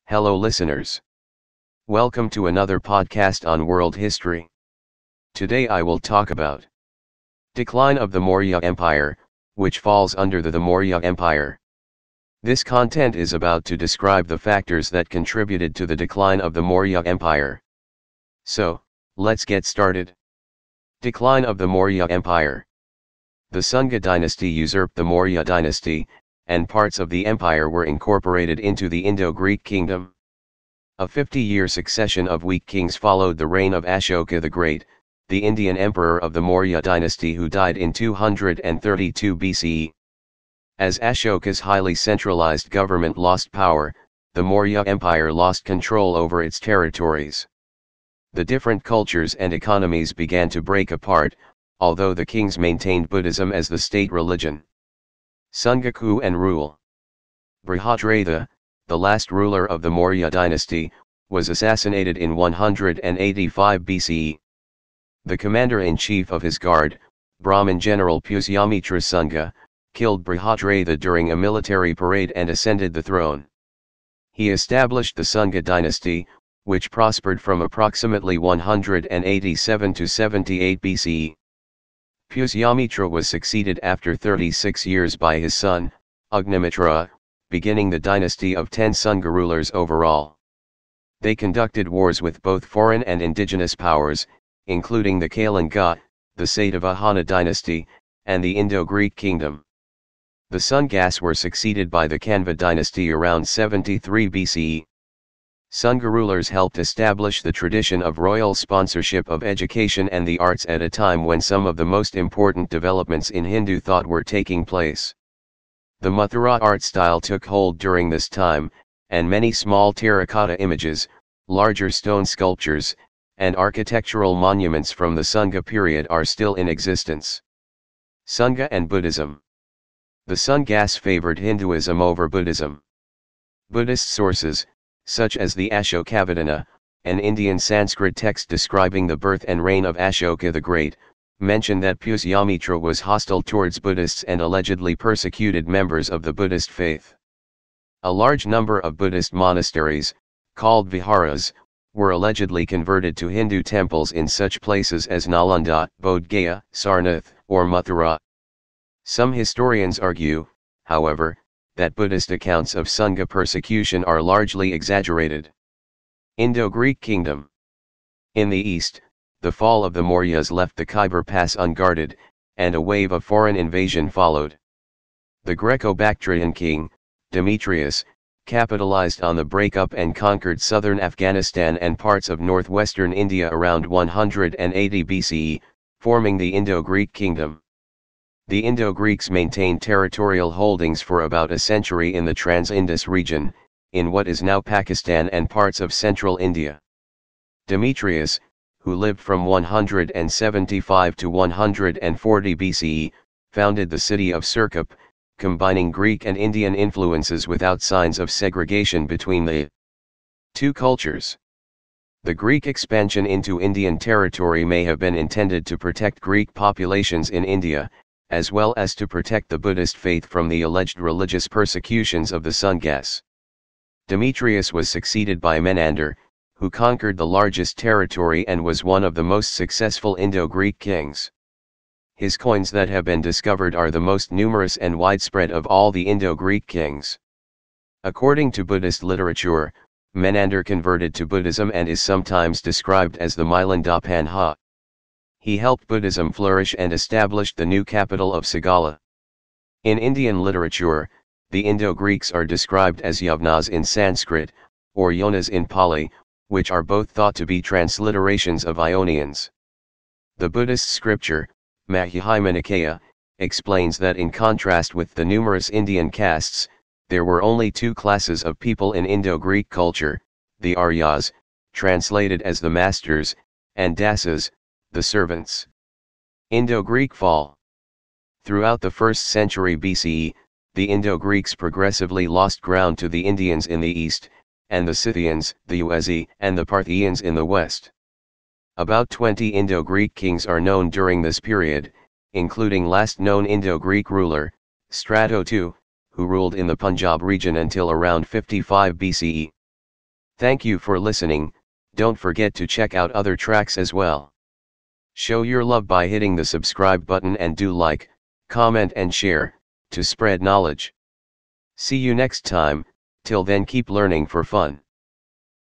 Hello listeners. Welcome to another podcast on world history. Today I will talk about decline of the Maurya Empire, which falls under the Maurya Empire. This content is about to describe the factors that contributed to the decline of the Maurya Empire. So, let's get started. Decline of the Maurya Empire. The Sunga dynasty usurped the Maurya dynasty, and parts of the empire were incorporated into the Indo-Greek kingdom. A 50-year succession of weak kings followed the reign of Ashoka the Great, the Indian emperor of the Maurya dynasty who died in 232 BCE. As Ashoka's highly centralized government lost power, the Maurya Empire lost control over its territories. The different cultures and economies began to break apart, although the kings maintained Buddhism as the state religion. Sungaku and rule. Brihadratha, the last ruler of the Maurya dynasty, was assassinated in 185 BCE. The commander-in-chief of his guard, Brahmin general Pushyamitra Sunga, killed Brihadratha during a military parade and ascended the throne. He established the Sunga dynasty, which prospered from approximately 187 to 78 BCE. Pushyamitra was succeeded after 36 years by his son, Agnimitra, beginning the dynasty of 10 Sunga rulers overall. They conducted wars with both foreign and indigenous powers, including the Kalinga, the Satavahana dynasty, and the Indo-Greek kingdom. The Sungas were succeeded by the Kanva dynasty around 73 BCE. Sunga rulers helped establish the tradition of royal sponsorship of education and the arts at a time when some of the most important developments in Hindu thought were taking place. The Mathura art style took hold during this time, and many small terracotta images, larger stone sculptures, and architectural monuments from the Sunga period are still in existence. Sunga and Buddhism. The Sungas favored Hinduism over Buddhism. Buddhist sources, such as the Ashokavadana, an Indian Sanskrit text describing the birth and reign of Ashoka the Great, mention that Pushyamitra was hostile towards Buddhists and allegedly persecuted members of the Buddhist faith. A large number of Buddhist monasteries, called viharas, were allegedly converted to Hindu temples in such places as Nalanda, Bodh Gaya, Sarnath, or Mathura. Some historians argue, however, that Buddhist accounts of Sunga persecution are largely exaggerated. Indo-Greek Kingdom. In the east, the fall of the Mauryas left the Khyber Pass unguarded, and a wave of foreign invasion followed. The Greco-Bactrian king, Demetrius, capitalized on the breakup and conquered southern Afghanistan and parts of northwestern India around 180 BCE, forming the Indo-Greek Kingdom. The Indo-Greeks maintained territorial holdings for about a century in the Trans-Indus region, in what is now Pakistan and parts of central India. Demetrius, who lived from 175 to 140 BCE, founded the city of Sirkap, combining Greek and Indian influences without signs of segregation between the two cultures. The Greek expansion into Indian territory may have been intended to protect Greek populations in India, as well as to protect the Buddhist faith from the alleged religious persecutions of the Sungas. Demetrius was succeeded by Menander, who conquered the largest territory and was one of the most successful Indo-Greek kings. His coins that have been discovered are the most numerous and widespread of all the Indo-Greek kings. According to Buddhist literature, Menander converted to Buddhism and is sometimes described as the Milandapanha. He helped Buddhism flourish and established the new capital of Sagala. In Indian literature, the Indo-Greeks are described as Yavnas in Sanskrit, or Yonas in Pali, which are both thought to be transliterations of Ionians. The Buddhist scripture, Majjhima Nikaya, explains that in contrast with the numerous Indian castes, there were only two classes of people in Indo-Greek culture, the Aryas, translated as the masters, and Dasas, the servants. Indo-Greek Fall. Throughout the 1st century BCE, the Indo-Greeks progressively lost ground to the Indians in the east, and the Scythians, the Uezi, and the Parthians in the west. About 20 Indo-Greek kings are known during this period, including last known Indo-Greek ruler, Strato II, who ruled in the Punjab region until around 55 BCE. Thank you for listening. Don't forget to check out other tracks as well. Show your love by hitting the subscribe button and do like, comment and share, to spread knowledge. See you next time. Till then, keep learning for fun.